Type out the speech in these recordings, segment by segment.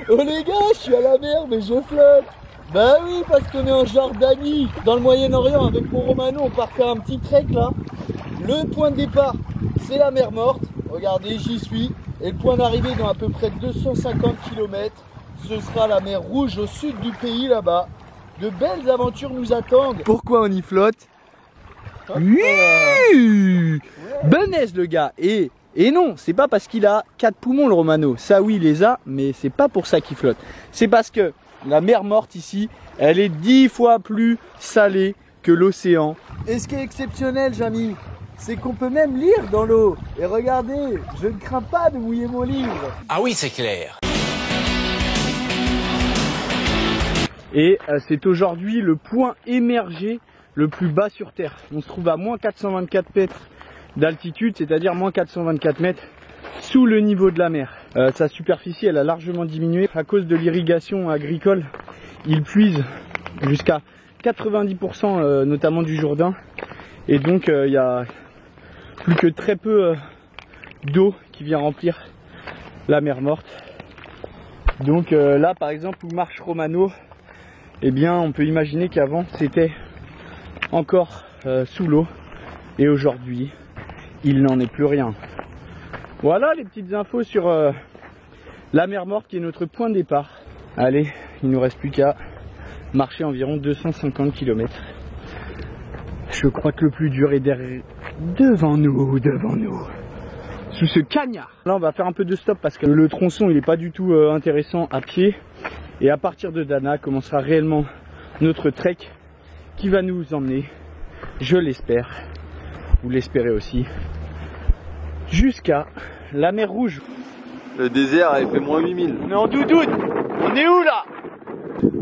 Oh les gars, je suis à la mer mais je flotte. Bah oui, parce qu'on est en Jordanie, dans le Moyen-Orient. Avec mon Romano, on part faire un petit trek là. Le point de départ, c'est la mer Morte. Regardez, j'y suis. Et le point d'arrivée, dans à peu près 250 km, ce sera la mer Rouge au sud du pays là-bas. De belles aventures nous attendent. Pourquoi on y flotte? Oui, Benes le gars. Et non, c'est pas parce qu'il a 4 poumons le Romano. Ça oui, il les a, mais c'est pas pour ça qu'il flotte. C'est parce que la mer Morte ici, elle est 10 fois plus salée que l'océan. Et ce qui est exceptionnel, Jamy, c'est qu'on peut même lire dans l'eau. Et regardez, je ne crains pas de mouiller mon livre. Ah oui, c'est clair. Et c'est aujourd'hui le point émergé le plus bas sur Terre. On se trouve à moins 424 mètres d'altitude, c'est-à-dire moins 424 mètres sous le niveau de la mer. Sa superficie, elle a largement diminué à cause de l'irrigation agricole. Il puise jusqu'à 90% notamment du Jourdain. Et donc il y a plus que très peu d'eau qui vient remplir la mer Morte. Donc là par exemple où marche Romano, eh bien on peut imaginer qu'avant c'était encore sous l'eau et aujourd'hui il n'en est plus rien. Voilà les petites infos sur la mer Morte qui est notre point de départ. Allez, il nous reste plus qu'à marcher environ 250 km. Je crois que le plus dur est devant nous, sous ce cagnard. Là on va faire un peu de stop parce que le tronçon il est pas du tout intéressant à pied. Et à partir de Dana commencera réellement notre trek qui va nous emmener, je l'espère, vous l'espérez aussi, jusqu'à la mer Rouge. Le désert il fait moins 8000. On est en doudoune. On est où là?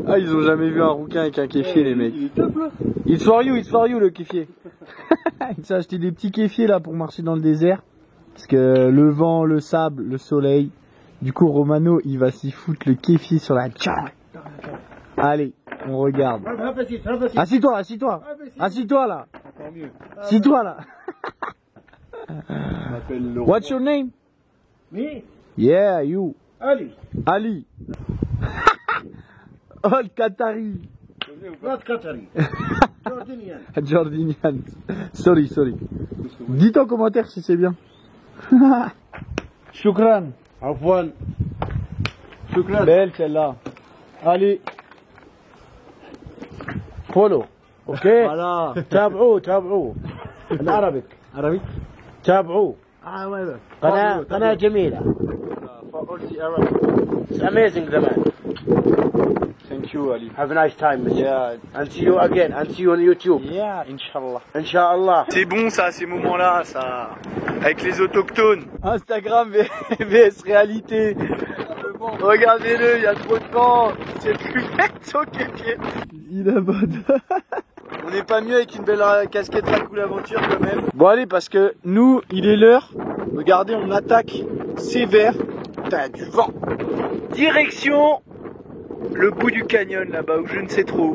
Ah, ils ont jamais vu un rouquin avec un kéfier, les mecs. Il est top là. It's for you le kéfier. Il s'est acheté des petits kéfiers là pour marcher dans le désert. Parce que le vent, le sable, le soleil. Du coup Romano il va s'y foutre le kéfier sur la tcha. Allez, on regarde. Assis-toi, assis-toi. Assis-toi là. Assis-toi là. What's your name? Me? Yeah, you. Ali. Ali. All Qatari. Not Qatari. Jordanian. Jordanian. Sorry. Dites en commentaire si c'est bien. Shukran. Afwan. Shukran. Belle celle-là. Allez. Follow. Ok. Voilà. تابعوا. العربي. عربي. تابعوا. ouais. قناة جميلة. For all the Arabs. It's amazing the man. Thank you Ali. Have a nice time, monsieur. Yeah. And see you again. And see you on YouTube. Yeah, Inch'Allah. Inch'Allah. C'est bon ça, ces moments-là, ça. Avec les autochtones. Instagram vs réalité. Regardez-le, il y a trop de vent. C'est plus net au kéfier. Il abonne. On n'est pas mieux avec une belle casquette à cool aventure quand même. Bon allez, parce que nous, il est l'heure. Regardez, on attaque sévère. T'as du vent. Direction le bout du canyon là-bas où je ne sais trop.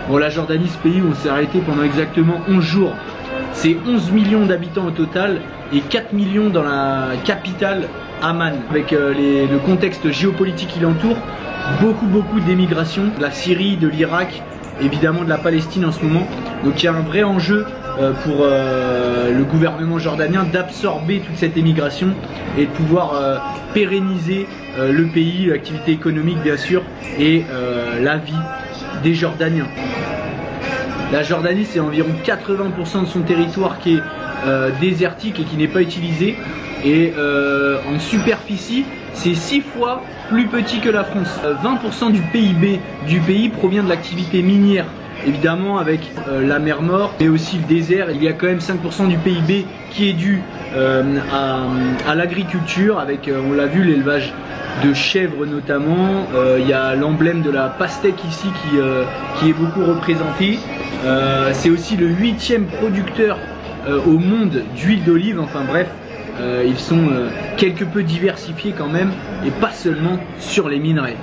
Bon, la Jordanie, ce pays où on s'est arrêté pendant exactement 11 jours. C'est 11 millions d'habitants au total et 4 millions dans la capitale Amman. Avec le contexte géopolitique qui l'entoure, beaucoup d'émigration de la Syrie, de l'Irak, évidemment de la Palestine en ce moment. Donc il y a un vrai enjeu pour le gouvernement jordanien d'absorber toute cette émigration et de pouvoir pérenniser le pays, l'activité économique bien sûr et la vie des Jordaniens. La Jordanie, c'est environ 80% de son territoire qui est désertique et qui n'est pas utilisé. Et en superficie, c'est 6 fois plus petit que la France. 20% du PIB du pays provient de l'activité minière évidemment avec la mer Morte, mais aussi le désert. Il y a quand même 5% du PIB qui est dû à l'agriculture, avec, on l'a vu, l'élevage de chèvres notamment. Il y a l'emblème de la pastèque ici qui est beaucoup représenté. C'est aussi le 8e producteur au monde d'huile d'olive. Enfin bref, ils sont quelque peu diversifiés quand même, et pas seulement sur les minerais.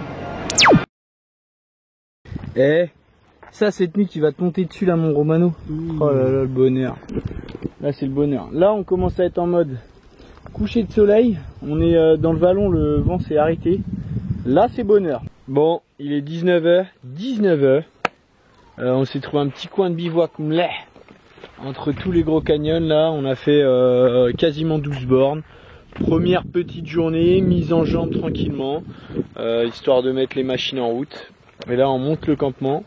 Eh, ça cette nuit qui va te monter dessus là mon Romano. Oh là là, le bonheur. Là c'est le bonheur. Là on commence à être en mode coucher de soleil. On est dans le vallon, le vent s'est arrêté. Là c'est bonheur. Bon, il est 19h. On s'est trouvé un petit coin de bivouac entre tous les gros canyons là. On a fait quasiment 12 bornes. Première petite journée, mise en jambe tranquillement, histoire de mettre les machines en route. Et là on monte le campement,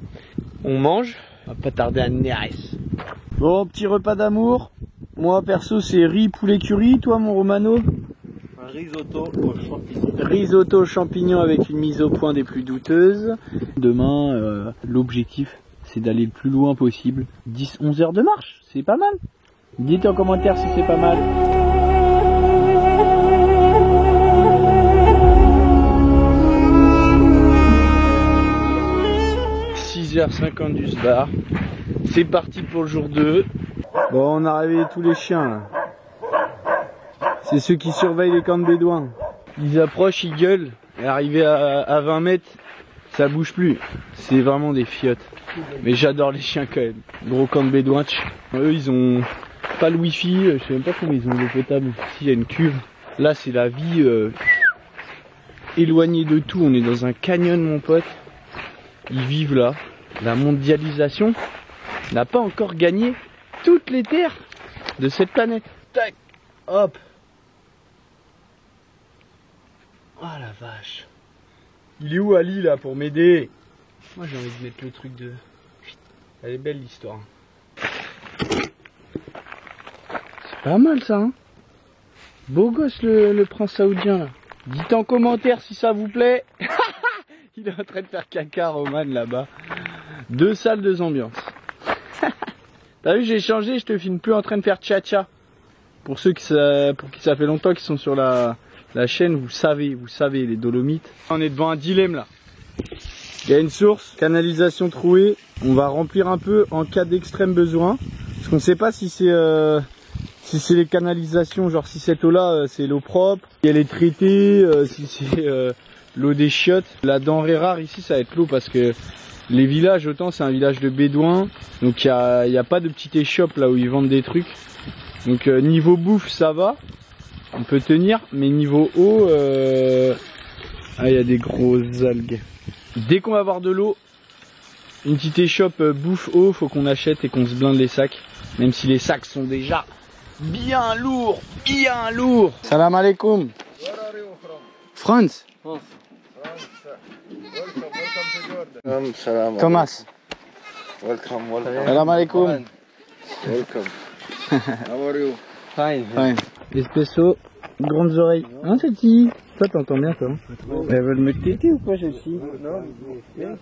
on mange, on va pas tarder à Neres. Bon, petit repas d'amour. Moi perso c'est riz poulet curry, toi mon Romano? Un risotto aux champignons. Risotto aux champignons avec une mise au point des plus douteuses. Demain, l'objectif c'est d'aller le plus loin possible. 10-11 heures de marche, c'est pas mal. Dites en commentaire si c'est pas mal. h 50 du SBAR. C'est parti pour le jour 2. Bon, on a réveillé tous les chiens là. C'est ceux qui surveillent les camps de bédouins. Ils approchent, ils gueulent. Et arrivé à 20 mètres, ça bouge plus. C'est vraiment des fiottes. Mais j'adore les chiens quand même. Gros camp de bédouins. Eux, ils ont pas le wifi. Je sais même pas comment ils ont l'eau potable. Ici, il y a une cuve. Là, c'est la vie éloignée de tout. On est dans un canyon, mon pote. Ils vivent là. La mondialisation n'a pas encore gagné toutes les terres de cette planète. Tac, hop. Oh la vache. Il est où Ali là pour m'aider? Moi j'ai envie de mettre le truc de... Elle est belle l'histoire. C'est pas mal ça, hein. Beau gosse le prince saoudien là. Dites en commentaire si ça vous plaît. Il est en train de faire caca Roman là-bas. 2 salles, 2 ambiances. T'as vu, j'ai changé, je te filme plus en train de faire tcha-tcha. Pour ceux pour qui ça fait longtemps qu'ils sont sur la chaîne, vous savez les Dolomites. On est devant un dilemme là. Il y a une source, canalisation trouée. On va remplir un peu en cas d'extrême besoin. Parce qu'on ne sait pas si c'est les canalisations, genre si cette eau là c'est l'eau propre, si elle est traitée, si c'est l'eau des chiottes. La denrée rare ici ça va être l'eau parce que les villages, autant c'est un village de bédouins, donc il n'y a pas de petite échoppe là où ils vendent des trucs. Donc niveau bouffe ça va, on peut tenir, mais niveau eau, il y a des grosses algues. Dès qu'on va avoir de l'eau, une petite échoppe bouffe eau, faut qu'on achète et qu'on se blinde les sacs, même si les sacs sont déjà bien lourds, bien lourds. Salam alaikum. France. Thomas. Welcome. Salam alaikum. Welcome. How are you? Fine. Espresso, grandes oreilles. Hein, celle-ci? Toi, t'entends bien, toi. Elles veulent me téter ou quoi, celle-ci? Non.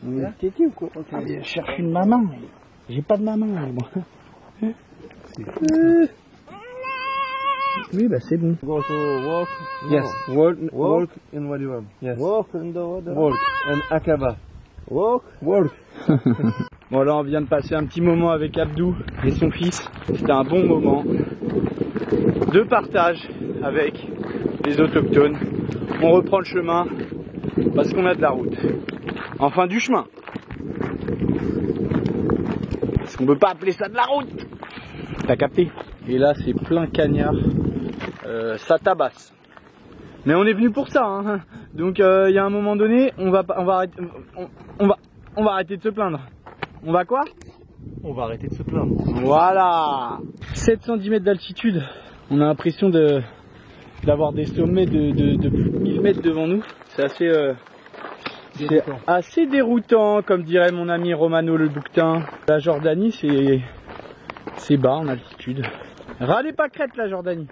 Me téter ou quoi? Je cherche une maman. J'ai pas de maman, moi. Oui, bah c'est bon. Go to walk. Yes. Walk in Wadiwam. Yes. Walk in the water. Walk and Akaba. Walk. Bon, là on vient de passer un petit moment avec Abdou et son fils. C'était un bon moment de partage avec les autochtones. On reprend le chemin parce qu'on a de la route. Enfin du chemin. Parce qu'on peut pas appeler ça de la route. T'as capté? Et là c'est plein cagnard. Ça tabasse. Mais on est venu pour ça, hein. Donc il y a un moment donné, on va arrêter de se plaindre. On va quoi? On va arrêter de se plaindre. Voilà. 710 mètres d'altitude. On a l'impression d'avoir des sommets de plus de 1000 mètres devant nous. C'est assez déroutant, comme dirait mon ami Romano le bouquetin. La Jordanie, c'est bas en altitude. Râlez pas crête la Jordanie.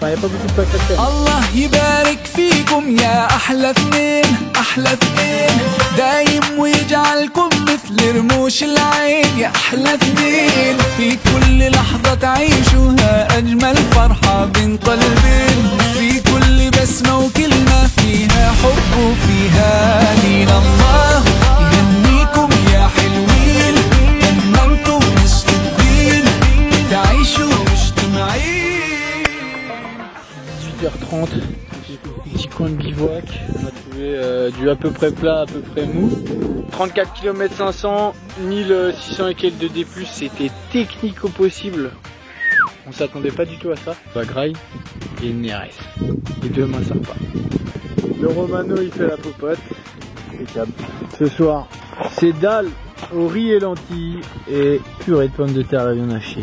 Enfin, il n'y a pas beaucoup de pâtes à crème. الله يبارك فيكم يا أحلى اثنين أحلى اثنين دايم ويجعلكم مثل رموش العين يا أحلى اثنين في كل لحظة تعيشوها أجمل فرحة بين قلبين في كل بسمة وكلمة فيها حب وفيها دين الله يهنيكم يا حلوين تممتم نصف الدين تعيشوا مجتمعين. 18h30, petit coin de bivouac, on a trouvé du à peu près plat, à peu près mou. 34 km 500, 1600 et quelques de D+, c'était technique au possible. On s'attendait pas du tout à ça. La graille et une NRS. Et demain ça repart. Le Romano il fait la popote. Ce soir, c'est dalle au riz et lentilles et purée de pommes de terre à la viande hachée.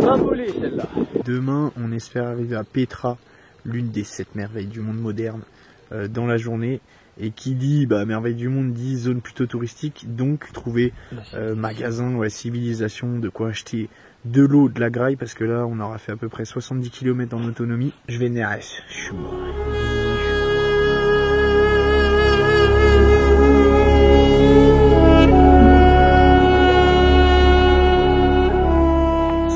Pas volée celle-là. Demain, on espère arriver à Petra, l'une des 7 merveilles du monde moderne, dans la journée. Et qui dit merveille du monde dit zone plutôt touristique, donc trouver magasin, ouais, civilisation, de quoi acheter de l'eau, de la graille, parce que là on aura fait à peu près 70 km en autonomie. Je vais NRS, je suis mort.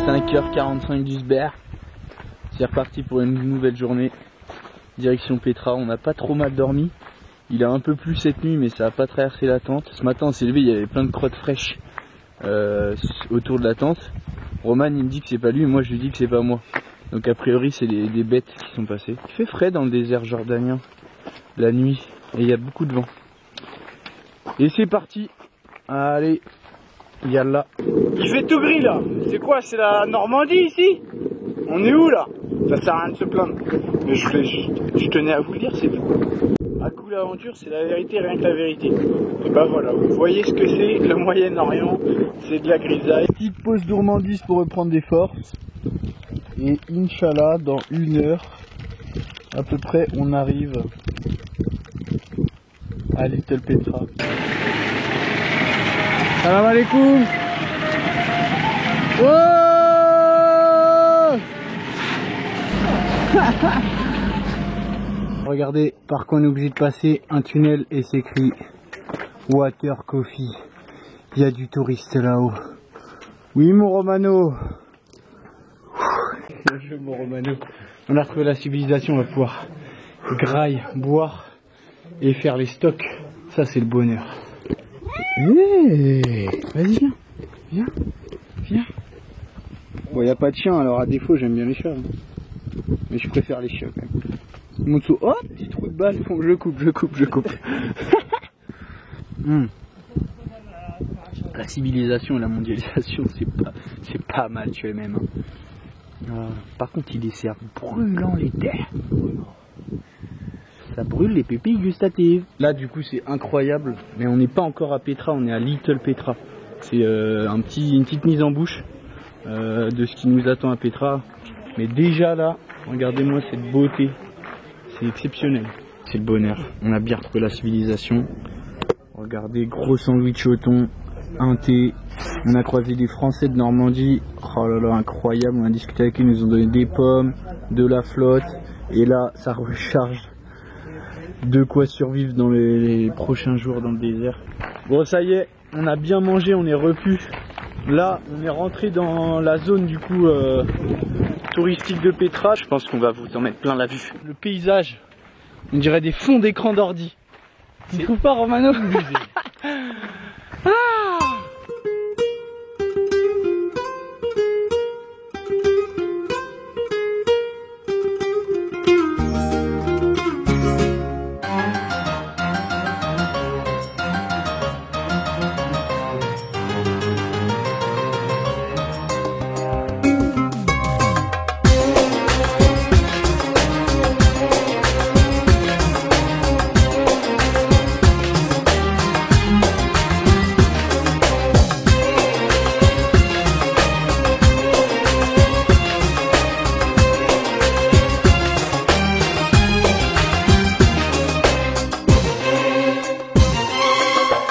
5h45 du Sber, c'est reparti pour une nouvelle journée, direction Petra. On n'a pas trop mal dormi, il a un peu plu cette nuit mais ça n'a pas traversé la tente. Ce matin on s'est levé, il y avait plein de crottes fraîches autour de la tente. Roman il me dit que c'est pas lui et moi je lui dis que c'est pas moi, donc a priori c'est des bêtes qui sont passées. Il fait frais dans le désert jordanien la nuit et il y a beaucoup de vent. Et c'est parti, allez, yallah. Il fait tout gris là, c'est quoi, c'est la Normandie ici? On est où là? Ça sert à rien de se plaindre, mais je tenais à vous le dire, c'est tout. À coup l'aventure, c'est la vérité, rien que la vérité. Et bah voilà, vous voyez ce que c'est, le Moyen-Orient, c'est de la grisaille. Petite pause gourmandise pour reprendre des forces. Et Inch'Allah, dans 1 heure, à peu près, on arrive à Little Petra. Salam alaikum. Oh regardez par quoi on est obligé de passer un tunnel et c'est écrit Water Coffee. Il y a du touriste là-haut. Oui mon Romano. Mon Romano. On a retrouvé la civilisation, on va pouvoir graille, boire et faire les stocks. Ça c'est le bonheur. Hey, vas-y viens. Viens. Viens. Bon y a pas de chien alors à défaut j'aime bien les chats. Mais je préfère les chiens quand même. Mon dessous, oh petit trou de balle, bon, je coupe. La civilisation et la mondialisation c'est pas mal tu es même. Par contre il dessert brûlant les terres. Ça brûle les pupilles gustatives. Là du coup c'est incroyable, mais on n'est pas encore à Petra, on est à Little Petra. C'est une petite mise en bouche de ce qui nous attend à Petra. Mais déjà là, regardez-moi cette beauté, c'est exceptionnel. C'est le bonheur, on a bien retrouvé la civilisation. Regardez, gros sandwich au thon, un thé. On a croisé des Français de Normandie, oh là là incroyable, on a discuté avec eux, ils nous ont donné des pommes, de la flotte. Et là ça recharge. De quoi survivre dans les prochains jours dans le désert. Bon ça y est, on a bien mangé, on est repu. Là on est rentré dans la zone du coup touristique de Petra. Je pense qu'on va vous en mettre plein la vue. Le paysage, on dirait des fonds d'écran d'ordi. Tu trouves pas Romano?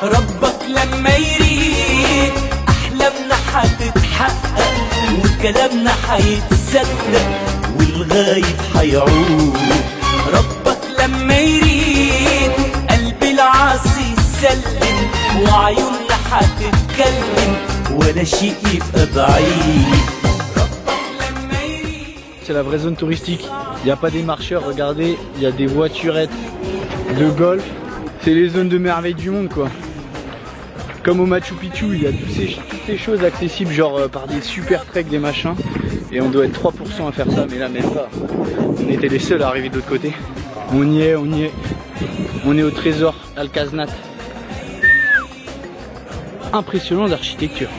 ربك لما يريد أحلامنا حتتحقق وكلامنا حيتصدق للغايب حيعود. ربك لما يريد قلب العاصي يسلم، وعيوننا حتتكلم ولا شيء يبقى بعيد. C'est la vraie zone touristique. Il n'y a pas des marcheurs, regardez, il y a des voiturettes de golf. C'est les zones de merveille du monde quoi. Comme au Machu Picchu, il y a toutes ces choses accessibles genre par des super treks, des machins. Et on doit être 3% à faire ça, mais là même pas. On était les seuls à arriver de l'autre côté. On y est, on y est. On est au trésor Alcaznat. Impressionnant d'architecture.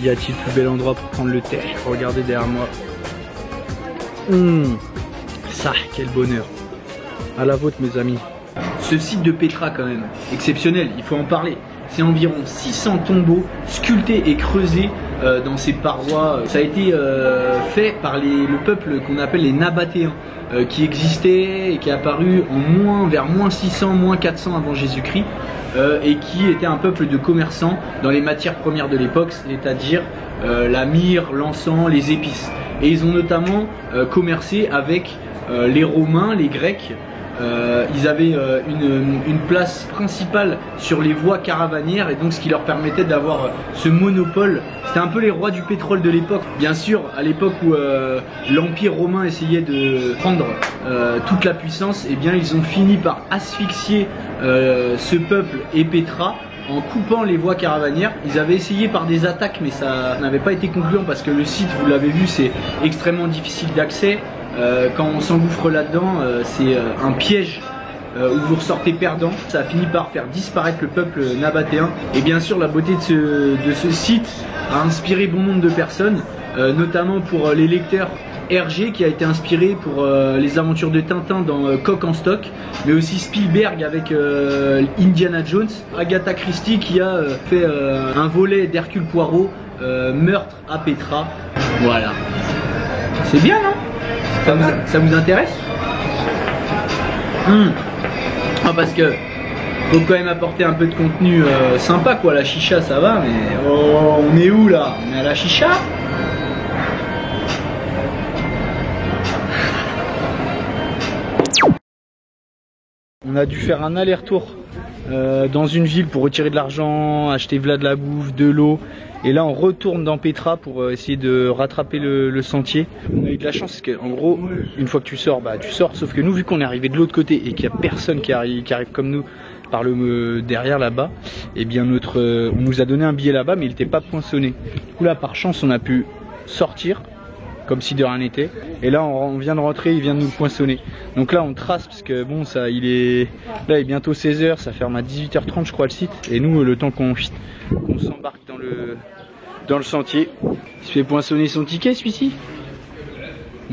Y a-t-il plus bel endroit pour prendre le thé? Regardez derrière moi. Ça, quel bonheur. À la vôtre mes amis. Ce site de Petra quand même, exceptionnel, il faut en parler. C'est environ 600 tombeaux sculptés et creusés dans ces parois. Ça a été fait par le peuple qu'on appelle les Nabatéens, qui existait et qui est apparu vers moins 600, moins 400 avant Jésus-Christ. Et qui était un peuple de commerçants dans les matières premières de l'époque, c'est-à-dire la myrrhe, l'encens, les épices. Et ils ont notamment commercé avec les Romains, les Grecs. Ils avaient une place principale sur les voies caravanières et donc ce qui leur permettait d'avoir ce monopole. C'était un peu les rois du pétrole de l'époque. Bien sûr, à l'époque où l'Empire romain essayait de prendre toute la puissance, eh bien ils ont fini par asphyxier ce peuple et Petra en coupant les voies caravanières. Ils avaient essayé par des attaques mais ça n'avait pas été concluant parce que le site, vous l'avez vu, c'est extrêmement difficile d'accès. Quand on s'engouffre là-dedans, c'est un piège où vous ressortez perdant. Ça a fini par faire disparaître le peuple nabatéen. Et bien sûr, la beauté de ce site a inspiré bon nombre de personnes, notamment pour les lecteurs. Hergé qui a été inspiré pour les aventures de Tintin dans Coq en stock, mais aussi Spielberg avec Indiana Jones, Agatha Christie qui a fait un volet d'Hercule Poirot, Meurtre à Petra. Voilà. C'est bien, non? Ça vous intéresse? Ah, parce que faut quand même apporter un peu de contenu sympa quoi. La chicha ça va, mais oh, on est où là? On est à la chicha? On a dû faire un aller-retour dans une ville pour retirer de l'argent, acheter de la bouffe, de l'eau. Et là on retourne dans Petra pour essayer de rattraper le sentier. On a eu de la chance parce qu'en gros, une fois que tu sors, bah tu sors. Sauf que nous, vu qu'on est arrivé de l'autre côté et qu'il n'y a personne qui arrive comme nous par derrière là-bas, et bien on nous a donné un billet là-bas mais il n'était pas poinçonné. Du coup là par chance on a pu sortir comme si de rien n'était. Et là on vient de rentrer, il vient de nous poinçonner. Donc là on trace parce que bon ça il est bientôt 16h, ça ferme à 18h30 je crois le site. Et nous le temps qu'on s'embarque dans le sentier, il se fait poinçonner son ticket celui-ci.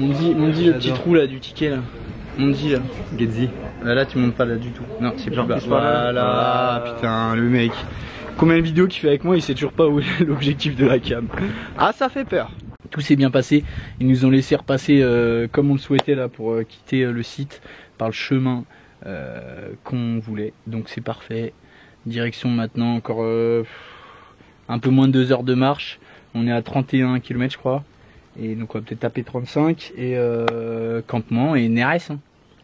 On dit le petit trou là du ticket là. On dit là. Getzi. Là tu montes pas là du tout. Non c'est plus bas. Voilà, putain le mec. Combien de vidéos qu'il fait avec moi, il sait toujours pas où est l'objectif de la cam. Ah ça fait peur. Tout s'est bien passé, ils nous ont laissé repasser comme on le souhaitait là pour quitter le site par le chemin qu'on voulait. Donc c'est parfait. Direction maintenant encore un peu moins de 2 heures de marche. On est à 31 km je crois. Et donc on va peut-être taper 35 et campement et Neres. Hein.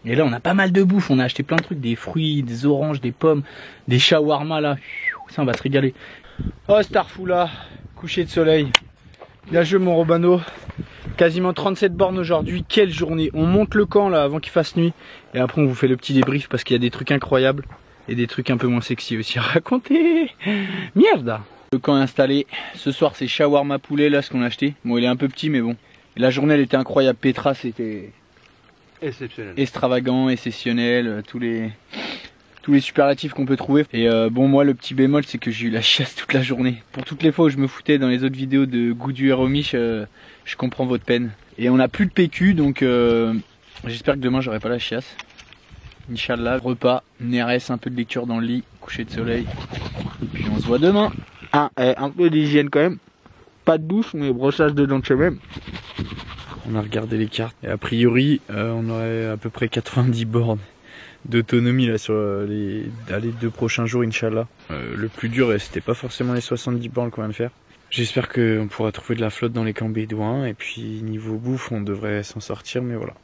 Et là on a pas mal de bouffe, on a acheté plein de trucs, des fruits, des oranges, des pommes, des shawarma là. Ça on va se régaler. Oh Starfou là, coucher de soleil. Bien joué mon Robano, quasiment 37 bornes aujourd'hui, quelle journée. On monte le camp là avant qu'il fasse nuit et après on vous fait le petit débrief parce qu'il y a des trucs incroyables et des trucs un peu moins sexy aussi à raconter. Merde. Le camp est installé, ce soir c'est shawarma poulet là ce qu'on a acheté. Bon il est un peu petit mais bon. Et la journée elle était incroyable, Petra c'était exceptionnel, extravagant, exceptionnel, tous les superlatifs qu'on peut trouver. Et bon moi le petit bémol c'est que j'ai eu la chiasse toute la journée. Pour toutes les fois où je me foutais dans les autres vidéos de Goudu et Romiche, je comprends votre peine. Et on n'a plus de PQ donc j'espère que demain j'aurai pas la chiasse. Inch'Allah, repas, Neres, un peu de lecture dans le lit, coucher de soleil. Et puis on se voit demain. Un peu d'hygiène quand même. Pas de bouffe, mais brossage de dents quand même. On a regardé les cartes et a priori on aurait à peu près 90 bornes d'autonomie là sur les 2 prochains jours, Inch'Allah. Le plus dur, c'était pas forcément les 70 bornes qu'on vient de faire. J'espère qu'on pourra trouver de la flotte dans les camps bédouins et puis niveau bouffe on devrait s'en sortir, mais voilà.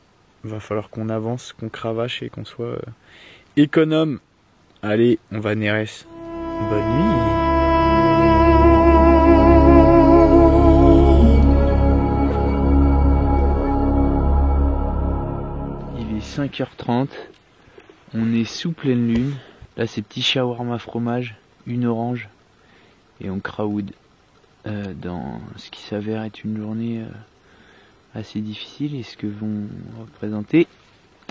Il va falloir qu'on avance, qu'on cravache et qu'on soit économe. Allez, on va Neres. Bonne nuit. Il est 5h30. On est sous pleine lune. Là c'est petit shawarma fromage, une orange et on crowd dans ce qui s'avère être une journée assez difficile et ce que vont représenter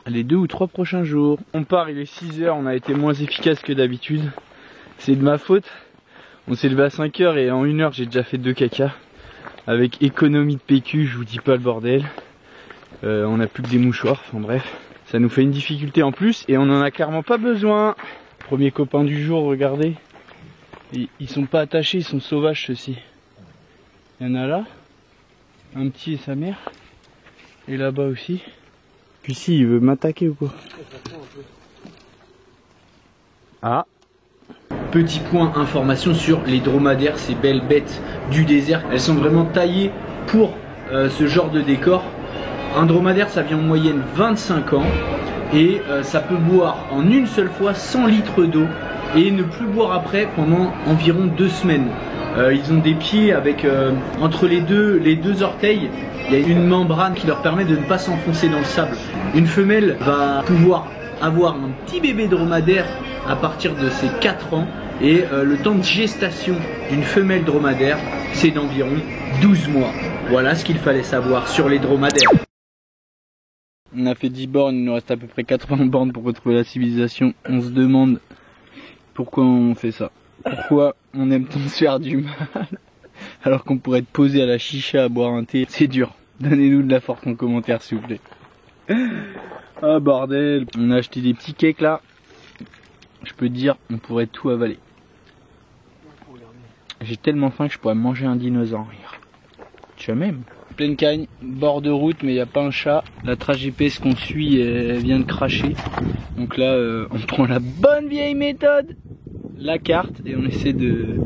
les 2 ou 3 prochains jours. On part, il est 6h, on a été moins efficace que d'habitude. C'est de ma faute. On s'est levé à 5h et en 1h j'ai déjà fait 2 caca. Avec économie de PQ, je vous dis pas le bordel. On a plus que des mouchoirs, enfin bref. Ça nous fait une difficulté en plus et on en a clairement pas besoin. Premier copain du jour, regardez. Ils sont pas attachés, ils sont sauvages ceux-ci. Il y en a là, un petit et sa mère. Et là-bas aussi. Puis si, il veut m'attaquer ou quoi? Ah. Petit point information sur les dromadaires, ces belles bêtes du désert. Elles sont vraiment taillées pour ce genre de décor. Un dromadaire, ça vit en moyenne 25 ans et ça peut boire en une seule fois 100 litres d'eau et ne plus boire après pendant environ 2 semaines. Ils ont des pieds avec entre les deux orteils, il y a une membrane qui leur permet de ne pas s'enfoncer dans le sable. Une femelle va pouvoir avoir un petit bébé dromadaire à partir de ses 4 ans et le temps de gestation d'une femelle dromadaire, c'est d'environ 12 mois. Voilà ce qu'il fallait savoir sur les dromadaires. On a fait 10 bornes, il nous reste à peu près 80 bornes pour retrouver la civilisation. On se demande pourquoi on fait ça. Pourquoi on aime tant se faire du mal alors qu'on pourrait être posé à la chicha à boire un thé. C'est dur. Donnez-nous de la force en commentaire s'il vous plaît. Ah bordel. On a acheté des petits cakes là. Je peux te dire, on pourrait tout avaler. J'ai tellement faim que je pourrais manger un dinosaure. Tu as même. Pleine cagne, bord de route, mais il n'y a pas un chat. La trace GPS qu'on suit, elle vient de cracher. Donc là, on prend la bonne vieille méthode, la carte, et on essaie de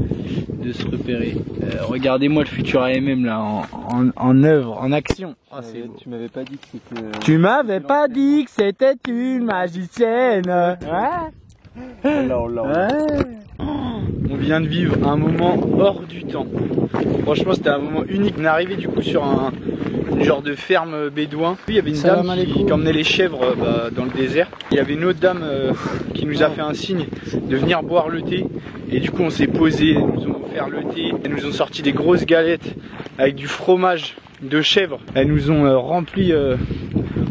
se repérer. Regardez-moi le futur AMM là, en œuvre, en action. Oh, tu m'avais pas dit que c'était... Tu m'avais pas dit que c'était une magicienne. On vient de vivre un moment hors du temps. Franchement c'était un moment unique. On est arrivé du coup sur une genre de ferme bédouin. Il y avait une dame qui emmenait les chèvres dans le désert. Il y avait une autre dame qui nous a fait un signe de venir boire le thé. Et du coup on s'est posé, elles nous ont offert le thé. Elles nous ont sorti des grosses galettes avec du fromage de chèvre. Elles nous ont rempli,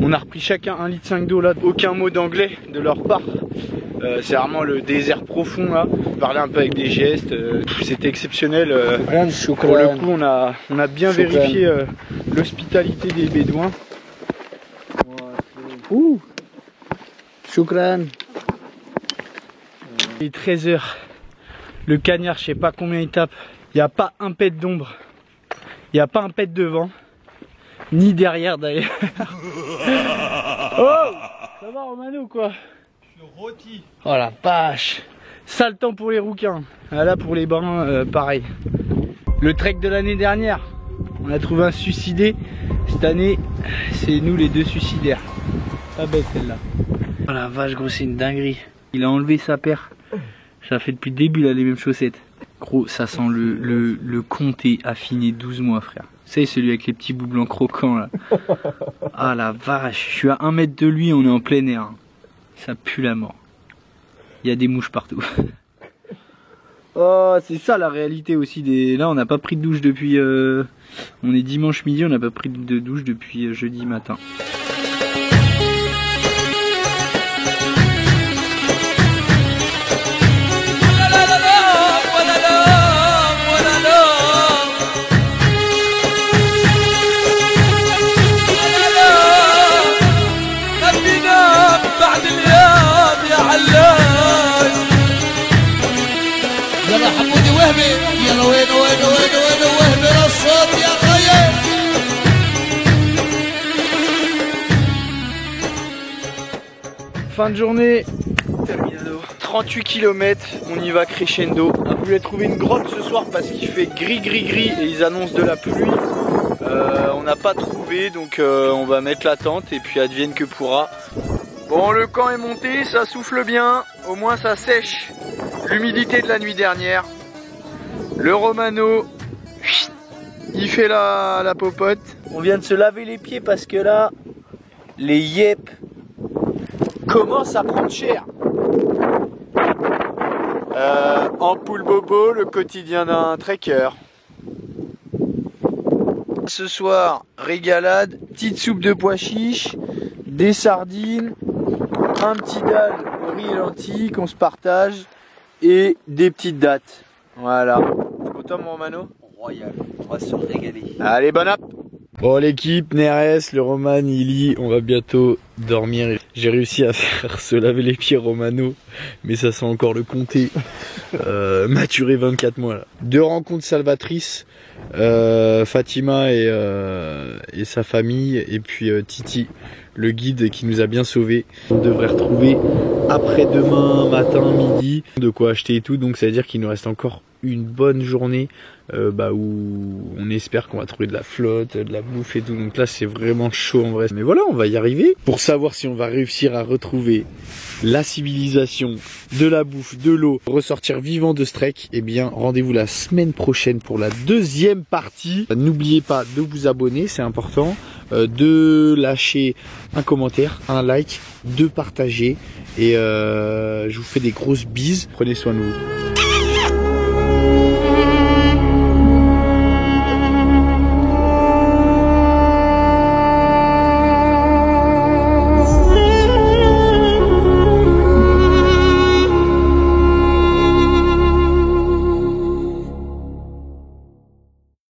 on a repris chacun 1,5 litre d'eau là. Aucun mot d'anglais de leur part. C'est vraiment le désert profond là. On parlait un peu avec des gestes. C'était exceptionnel. Pour le coup, on a bien vérifié l'hospitalité des Bédouins. Ouh. Choukran. Il est 13h. Le cagnard, je sais pas combien il tape. Il n'y a pas un pet d'ombre. Il n'y a pas un pet devant. Ni derrière d'ailleurs. Oh, ça va Romano quoi? Rôti. Oh la vache. Sale temps pour les rouquins. Là pour les bruns pareil. Le trek de l'année dernière, on a trouvé un suicidé. Cette année c'est nous les 2 suicidaires. Pas bête celle-là. Oh la vache gros, c'est une dinguerie. Il a enlevé sa paire. Ça fait depuis le début là les mêmes chaussettes. Gros ça sent le comté affiné 12 mois frère. C'est celui avec les petits bouts blancs croquants là. Ah la vache. Je suis à 1 mètre de lui, on est en plein air. Ça pue la mort. Il y a des mouches partout. Oh, c'est ça la réalité aussi des. Là, on n'a pas pris de douche depuis. On est dimanche midi, on n'a pas pris de douche depuis jeudi matin. يلا حمودي وهبي يلا وين وهبي رص fin de journée. 38 km, on y va crescendo. On voulait trouver une grotte ce soir parce qu'il fait gris et ils annoncent de la pluie. On n'a pas trouvé, donc on va mettre la tente et puis advienne que pourra. Bon, le camp est monté, ça souffle bien, au moins ça sèche l'humidité de la nuit dernière. Le Romano, il fait la popote. On vient de se laver les pieds parce que là, les yep commencent à prendre cher. Ampoule bobo, le quotidien d'un trekker. Ce soir, régalade, petite soupe de pois chiches, des sardines, un petit dalle au riz et lentilles qu'on se partage et des petites dattes. Voilà. Tu es content mon Romano? Royal, on va se régaler. Allez, bon app. Bon l'équipe, Neres, le Roman, Illy, on va bientôt dormir. J'ai réussi à faire se laver les pieds Romano, mais ça sent encore le comté. Maturé 24 mois là. 2 rencontres salvatrices, Fatima et sa famille, et puis Titi, le guide qui nous a bien sauvés. On devrait retrouver après-demain matin, midi, de quoi acheter et tout, donc ça veut dire qu'il nous reste encore une bonne journée où on espère qu'on va trouver de la flotte, de la bouffe et tout. Donc là c'est vraiment chaud en vrai. Mais voilà, on va y arriver. Pour savoir si on va réussir à retrouver la civilisation, de la bouffe, de l'eau, ressortir vivant de ce trek, eh bien rendez-vous la semaine prochaine pour la deuxième partie. N'oubliez pas de vous abonner, c'est important, de lâcher un commentaire, un like, de partager et je vous fais des grosses bises. Prenez soin de vous.